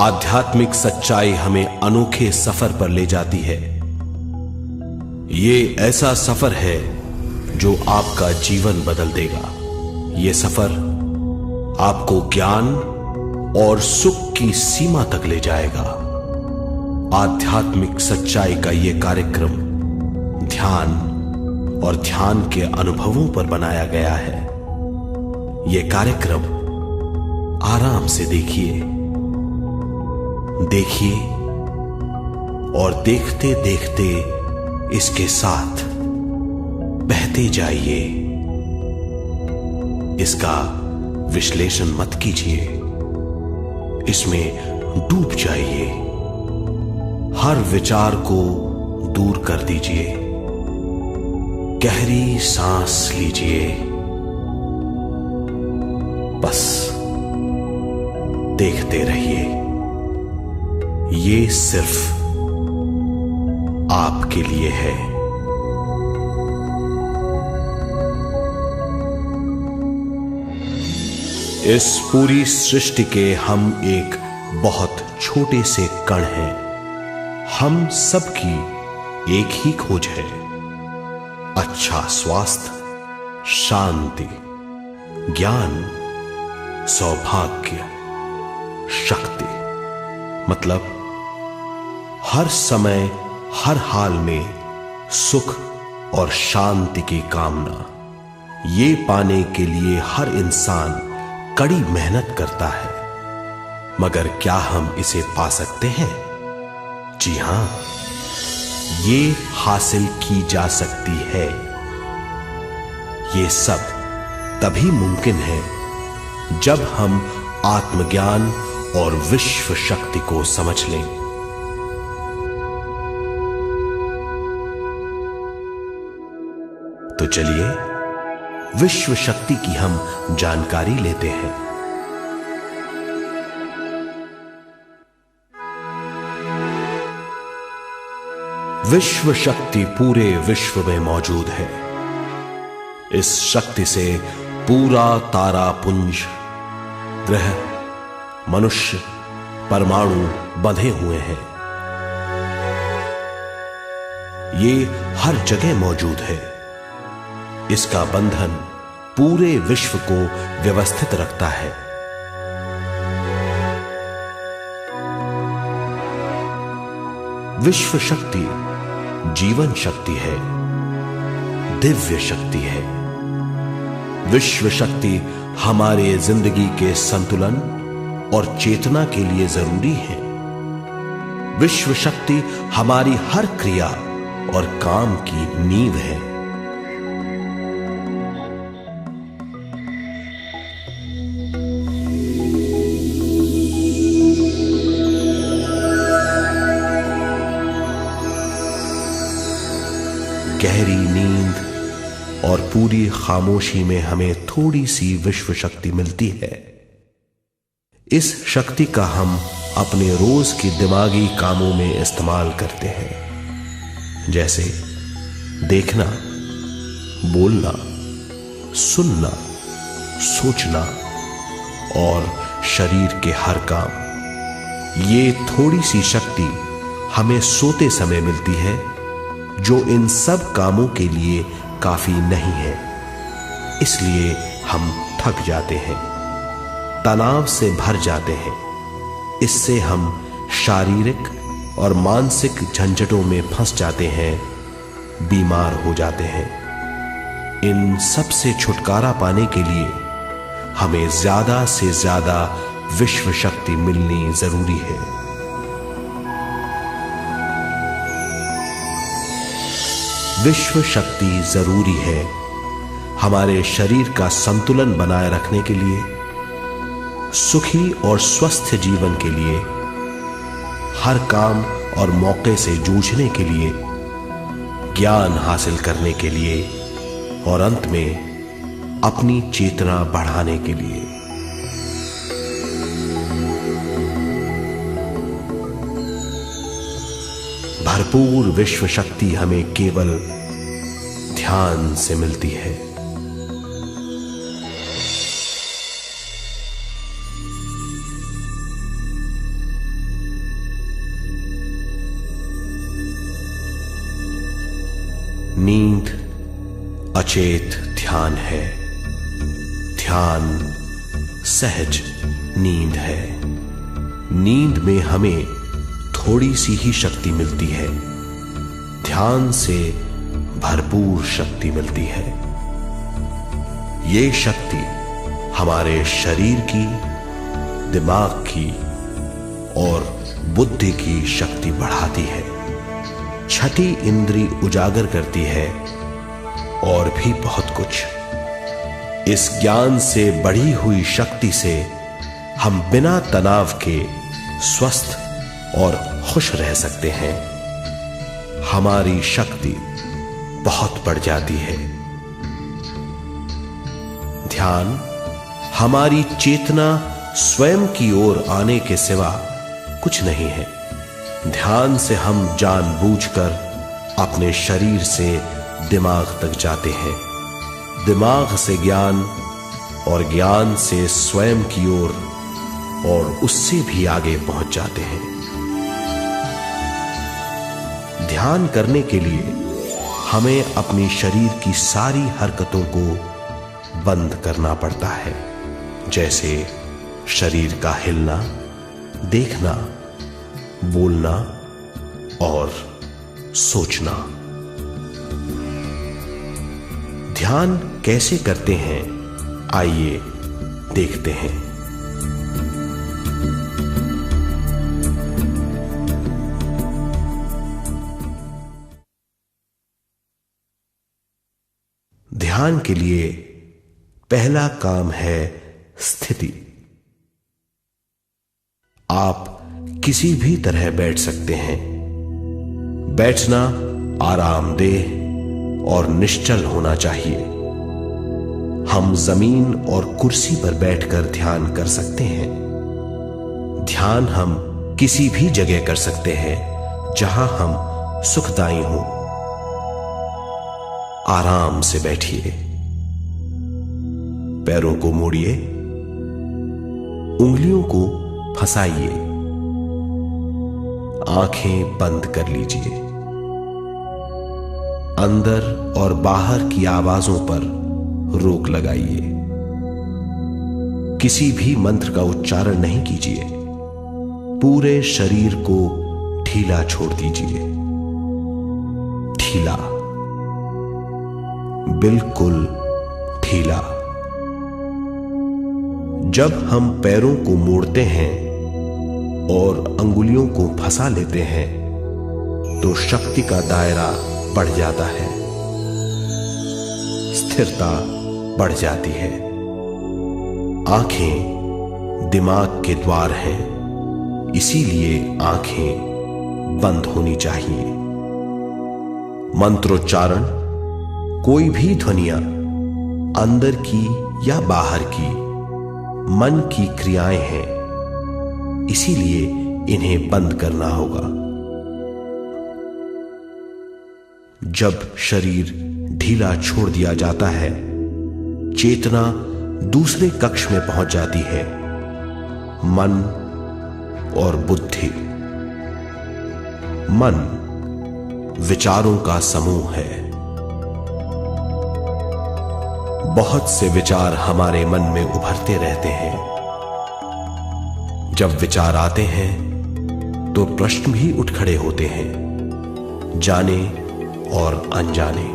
आध्यात्मिक सच्चाई हमें अनोखे सफर पर ले जाती है। ये ऐसा सफर है जो आपका जीवन बदल देगा। ये सफर आपको ज्ञान और सुख की सीमा तक ले जाएगा। आध्यात्मिक सच्चाई का ये कार्यक्रम ध्यान और ध्यान के अनुभवों पर बनाया गया है। ये कार्यक्रम आराम से देखिए और देखते देखते इसके साथ बहते जाइए। इसका विश्लेषण मत कीजिए, इसमें डूब जाइए। हर विचार को दूर कर दीजिए। गहरी सांस लीजिए। बस देखते रहिए। ये सिर्फ आपके लिए है। इस पूरी सृष्टि के हम एक बहुत छोटे से कण हैं। हम सबकी एक ही खोज है, अच्छा स्वास्थ्य, शांति, ज्ञान, सौभाग्य, शक्ति। मतलब हर समय हर हाल में सुख और शांति की कामना। ये पाने के लिए हर इंसान कड़ी मेहनत करता है, मगर क्या हम इसे पा सकते हैं? जी हां, ये हासिल की जा सकती है। ये सब तभी मुमकिन है जब हम आत्मज्ञान और विश्व शक्ति को समझ लें। तो चलिए विश्व शक्ति की हम जानकारी लेते हैं। विश्व शक्ति पूरे विश्व में मौजूद है। इस शक्ति से पूरा तारापुंज, ग्रह, मनुष्य, परमाणु बंधे हुए हैं। ये हर जगह मौजूद है। इसका बंधन पूरे विश्व को व्यवस्थित रखता है। विश्व शक्ति जीवन शक्ति है, दिव्य शक्ति है। विश्व शक्ति हमारे जिंदगी के संतुलन और चेतना के लिए जरूरी है। विश्व शक्ति हमारी हर क्रिया और काम की नींव है। गहरी नींद और पूरी खामोशी में हमें थोड़ी सी विश्व शक्ति मिलती है। इस शक्ति का हम अपने रोज के दिमागी कामों में इस्तेमाल करते हैं, जैसे देखना, बोलना, सुनना, सोचना और शरीर के हर काम। ये थोड़ी सी शक्ति हमें सोते समय मिलती है, जो इन सब कामों के लिए काफी नहीं है। इसलिए हम थक जाते हैं, तनाव से भर जाते हैं। इससे हम शारीरिक और मानसिक झंझटों में फंस जाते हैं, बीमार हो जाते हैं। इन सब से छुटकारा पाने के लिए हमें ज्यादा से ज्यादा विश्व शक्ति मिलनी जरूरी है। विश्व शक्ति जरूरी है हमारे शरीर का संतुलन बनाए रखने के लिए, सुखी और स्वस्थ जीवन के लिए, हर काम और मौके से जूझने के लिए, ज्ञान हासिल करने के लिए और अंत में अपनी चेतना बढ़ाने के लिए। भरपूर विश्व शक्ति हमें केवल ध्यान से मिलती है। अचेत ध्यान है। ध्यान सहज नींद है। नींद में हमें थोड़ी सी ही शक्ति मिलती है, ध्यान से भरपूर शक्ति मिलती है। ये शक्ति हमारे शरीर की, दिमाग की और बुद्धि की शक्ति बढ़ाती है। छठी इंद्री उजागर करती है और भी बहुत कुछ। इस ज्ञान से बढ़ी हुई शक्ति से हम बिना तनाव के स्वस्थ और खुश रह सकते हैं। हमारी शक्ति बहुत बढ़ जाती है। ध्यान हमारी चेतना स्वयं की ओर आने के सिवा कुछ नहीं है। ध्यान से हम जानबूझकर अपने शरीर से दिमाग तक जाते हैं, दिमाग से ज्ञान और ज्ञान से स्वयं की ओर और उससे भी आगे पहुंच जाते हैं। ध्यान करने के लिए हमें अपनी शरीर की सारी हरकतों को बंद करना पड़ता है, जैसे शरीर का हिलना, देखना, बोलना और सोचना। ध्यान कैसे करते हैं, आइए देखते हैं। ध्यान के लिए पहला काम है स्थिति। आप किसी भी तरह बैठ सकते हैं। बैठना आरामदेह और निश्चल होना चाहिए। हम जमीन और कुर्सी पर बैठकर ध्यान कर सकते हैं। ध्यान हम किसी भी जगह कर सकते हैं जहां हम सुखदायी हों। आराम से बैठिए, पैरों को मोड़िए, उंगलियों को फंसाइए, आंखें बंद कर लीजिए। अंदर और बाहर की आवाजों पर रोक लगाइए। किसी भी मंत्र का उच्चारण नहीं कीजिए। पूरे शरीर को ढीला छोड़ दीजिए। ढीला, बिल्कुल ढीला। जब हम पैरों को मोड़ते हैं और अंगुलियों को फंसा लेते हैं तो शक्ति का दायरा बढ़ जाता है, स्थिरता बढ़ जाती है। आंखें दिमाग के द्वार हैं, इसीलिए आंखें बंद होनी चाहिए। मंत्रोच्चारण, कोई भी ध्वनियां अंदर की या बाहर की मन की क्रियाएं हैं, इसीलिए इन्हें बंद करना होगा। जब शरीर ढीला छोड़ दिया जाता है, चेतना दूसरे कक्ष में पहुंच जाती है। मन और बुद्धि। मन विचारों का समूह है। बहुत से विचार हमारे मन में उभरते रहते हैं। जब विचार आते हैं तो प्रश्न भी उठ खड़े होते हैं, जाने और अनजाने।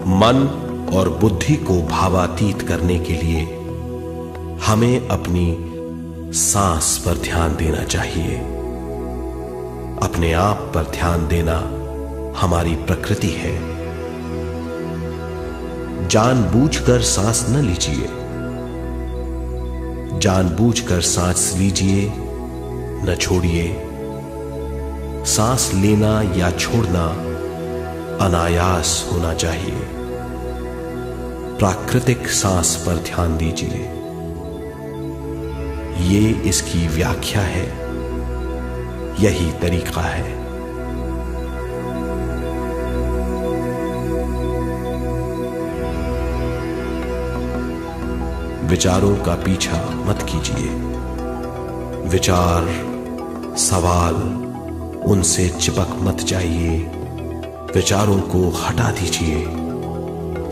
मन और बुद्धि को भावातीत करने के लिए हमें अपनी सांस पर ध्यान देना चाहिए। अपने आप पर ध्यान देना हमारी प्रकृति है। जानबूझकर सांस न लीजिए। जानबूझकर सांस लीजिए, न छोड़िए। सांस लेना या छोड़ना अनायास होना चाहिए। प्राकृतिक सांस पर ध्यान दीजिए। ये इसकी व्याख्या है, यही तरीका है। विचारों का पीछा मत कीजिए। विचार, सवाल, उनसे चिपक मत जाइए। विचारों को हटा दीजिए।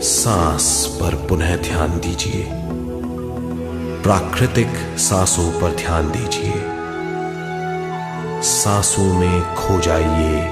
सांस पर पुनः ध्यान दीजिए। प्राकृतिक सांसों पर ध्यान दीजिए। सांसों में खो जाइए।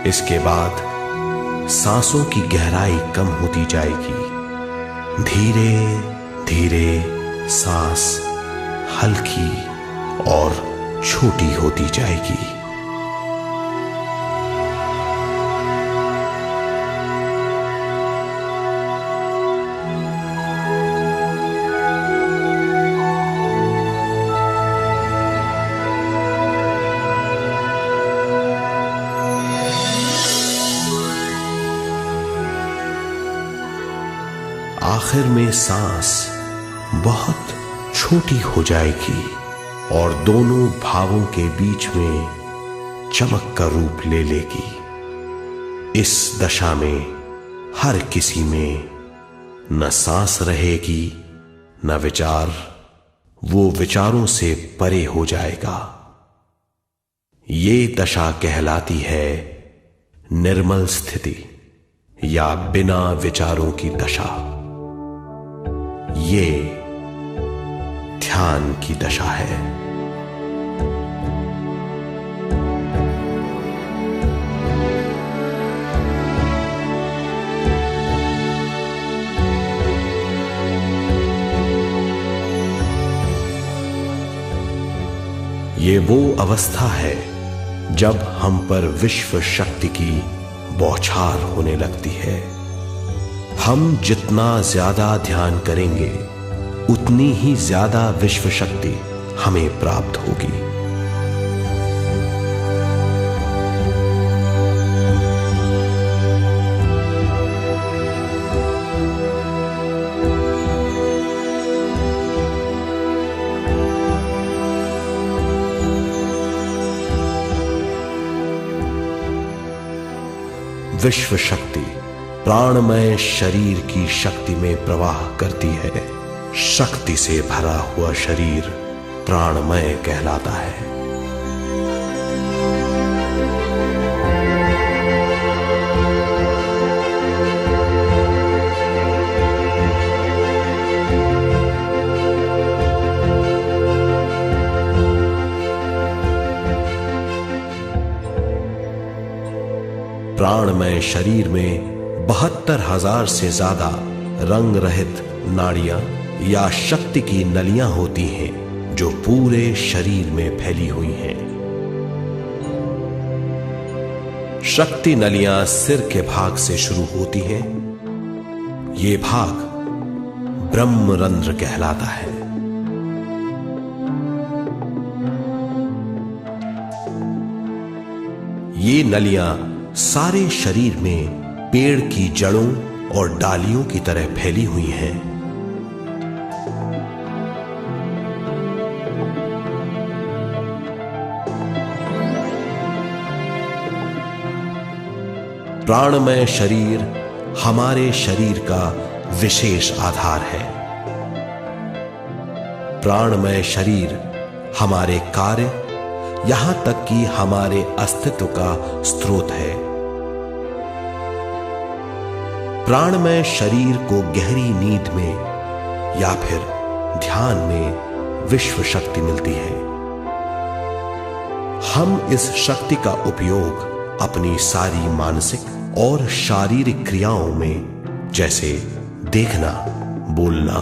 इसके बाद सांसों की गहराई कम होती जाएगी। धीरे धीरे सांस हल्की और छोटी होती जाएगी। आखिर में सांस बहुत छोटी हो जाएगी और दोनों भावों के बीच में चमक का रूप ले लेगी। इस दशा में हर किसी में न सांस रहेगी न विचार। वो विचारों से परे हो जाएगा। ये दशा कहलाती है निर्मल स्थिति या बिना विचारों की दशा। ये ध्यान की दशा है। ये वो अवस्था है जब हम पर विश्व शक्ति की बौछार होने लगती है। हम जितना ज्यादा ध्यान करेंगे उतनी ही ज्यादा विश्व शक्ति हमें प्राप्त होगी। विश्व शक्ति प्राणमय शरीर की शक्ति में प्रवाह करती है। शक्ति से भरा हुआ शरीर प्राणमय कहलाता है। प्राणमय शरीर में 72,000 से ज्यादा रंग रहित नाड़ियां या शक्ति की नलियां होती हैं जो पूरे शरीर में फैली हुई हैं। शक्ति नलियां सिर के भाग से शुरू होती हैं। ये भाग ब्रह्मरंध्र कहलाता है। ये नलियां सारे शरीर में पेड़ की जड़ों और डालियों की तरह फैली हुई हैं। प्राणमय शरीर हमारे शरीर का विशेष आधार है। प्राणमय शरीर हमारे कार्य यहां तक कि हमारे अस्तित्व का स्रोत है। प्राणमय शरीर को गहरी नींद में या फिर ध्यान में विश्व शक्ति मिलती है। हम इस शक्ति का उपयोग अपनी सारी मानसिक और शारीरिक क्रियाओं में जैसे देखना, बोलना,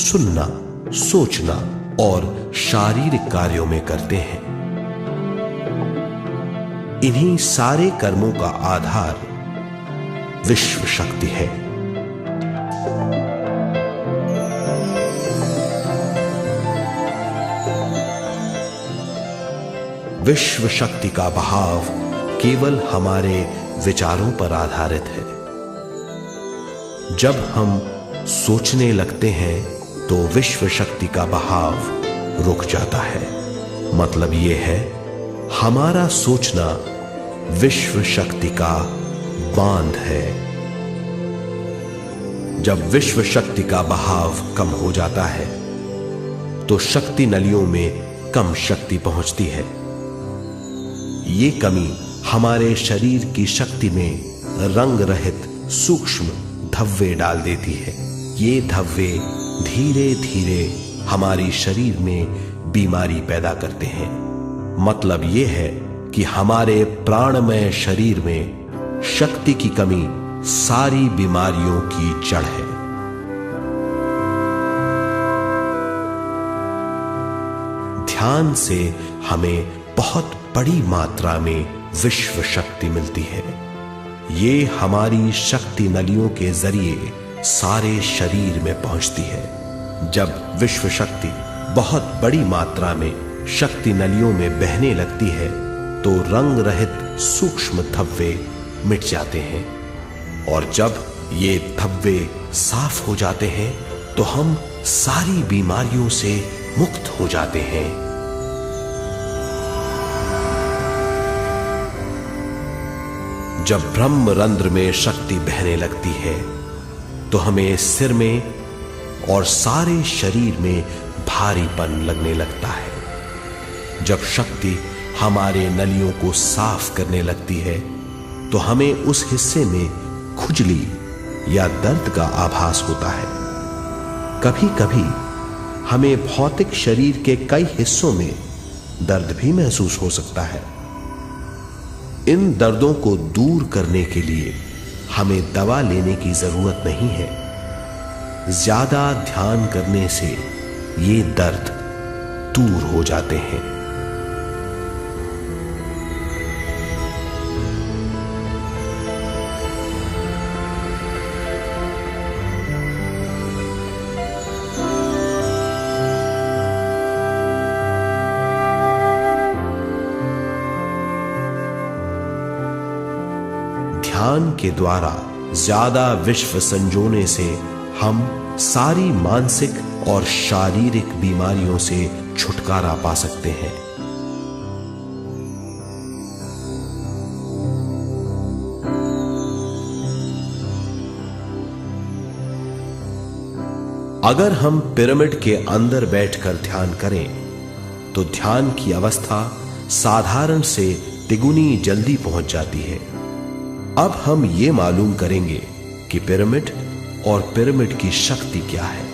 सुनना, सोचना और शारीरिक कार्यों में करते हैं। इन्हीं सारे कर्मों का आधार विश्व शक्ति है। विश्व शक्ति का बहाव केवल हमारे विचारों पर आधारित है। जब हम सोचने लगते हैं तो विश्व शक्ति का बहाव रुक जाता है। मतलब यह है, हमारा सोचना विश्व शक्ति का बांध है। जब विश्व शक्ति का बहाव कम हो जाता है तो शक्ति नलियों में कम शक्ति पहुंचती है। ये कमी हमारे शरीर की शक्ति में रंग रहित सूक्ष्म धब्बे डाल देती है। ये धब्बे धीरे धीरे हमारी शरीर में बीमारी पैदा करते हैं। मतलब यह है कि हमारे प्राणमय शरीर में शक्ति की कमी सारी बीमारियों की जड़ है। ध्यान से हमें बहुत बड़ी मात्रा में विश्व शक्ति मिलती है। ये हमारी शक्ति नलियों के जरिए सारे शरीर में पहुंचती है। जब विश्व शक्ति बहुत बड़ी मात्रा में शक्ति नलियों में बहने लगती है तो रंग रहित सूक्ष्म धब्बे मिट जाते हैं, और जब ये धब्बे साफ हो जाते हैं तो हम सारी बीमारियों से मुक्त हो जाते हैं। जब ब्रह्म रंध्र में शक्ति बहने लगती है तो हमें सिर में और सारे शरीर में भारीपन लगने लगता है। जब शक्ति हमारे नलियों को साफ करने लगती है तो हमें उस हिस्से में खुजली या दर्द का आभास होता है। कभी कभी हमें भौतिक शरीर के कई हिस्सों में दर्द भी महसूस हो सकता है। इन दर्दों को दूर करने के लिए हमें दवा लेने की जरूरत नहीं है। ज्यादा ध्यान करने से ये दर्द दूर हो जाते हैं। ध्यान के द्वारा ज्यादा विश्व संजोने से हम सारी मानसिक और शारीरिक बीमारियों से छुटकारा पा सकते हैं। अगर हम पिरामिड के अंदर बैठकर ध्यान करें तो ध्यान की अवस्था साधारण से तिगुनी जल्दी पहुंच जाती है। अब हम ये मालूम करेंगे कि पिरामिड और पिरामिड की शक्ति क्या है।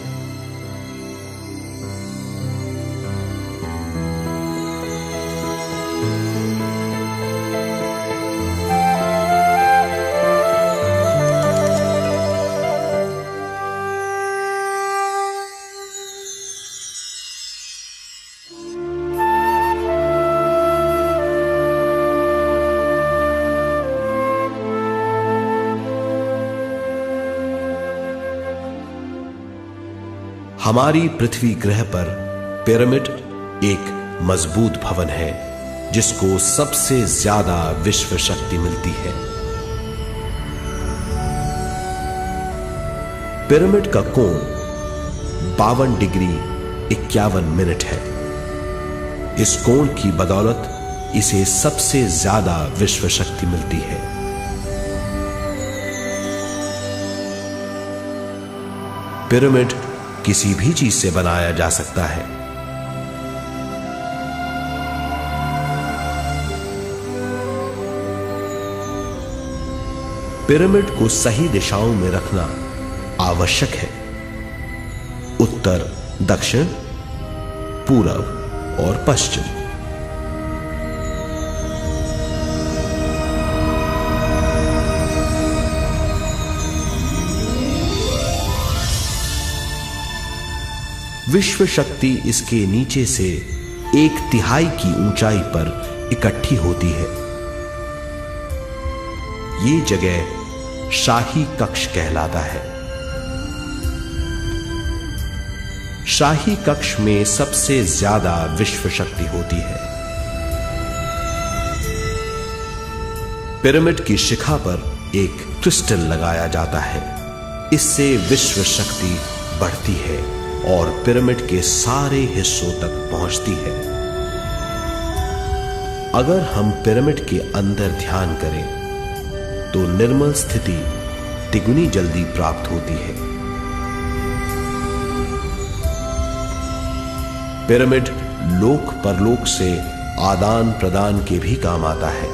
हमारी पृथ्वी ग्रह पर पिरामिड एक मजबूत भवन है जिसको सबसे ज्यादा विश्व शक्ति मिलती है। पिरामिड का कोण 52 डिग्री 51 मिनट है। इस कोण की बदौलत इसे सबसे ज्यादा विश्व शक्ति मिलती है। पिरामिड किसी भी चीज से बनाया जा सकता है। पिरामिड को सही दिशाओं में रखना आवश्यक है। उत्तर, दक्षिण, पूरब और पश्चिम। विश्व शक्ति इसके नीचे से 1/3 की ऊंचाई पर इकट्ठी होती है। ये जगह शाही कक्ष कहलाता है। शाही कक्ष में सबसे ज्यादा विश्व शक्ति होती है। पिरामिड की शिखा पर एक क्रिस्टल लगाया जाता है। इससे विश्व शक्ति बढ़ती है और पिरामिड के सारे हिस्सों तक पहुंचती है। अगर हम पिरामिड के अंदर ध्यान करें तो निर्मल स्थिति तिगुनी जल्दी प्राप्त होती है। पिरामिड लोक परलोक से आदान प्रदान के भी काम आता है।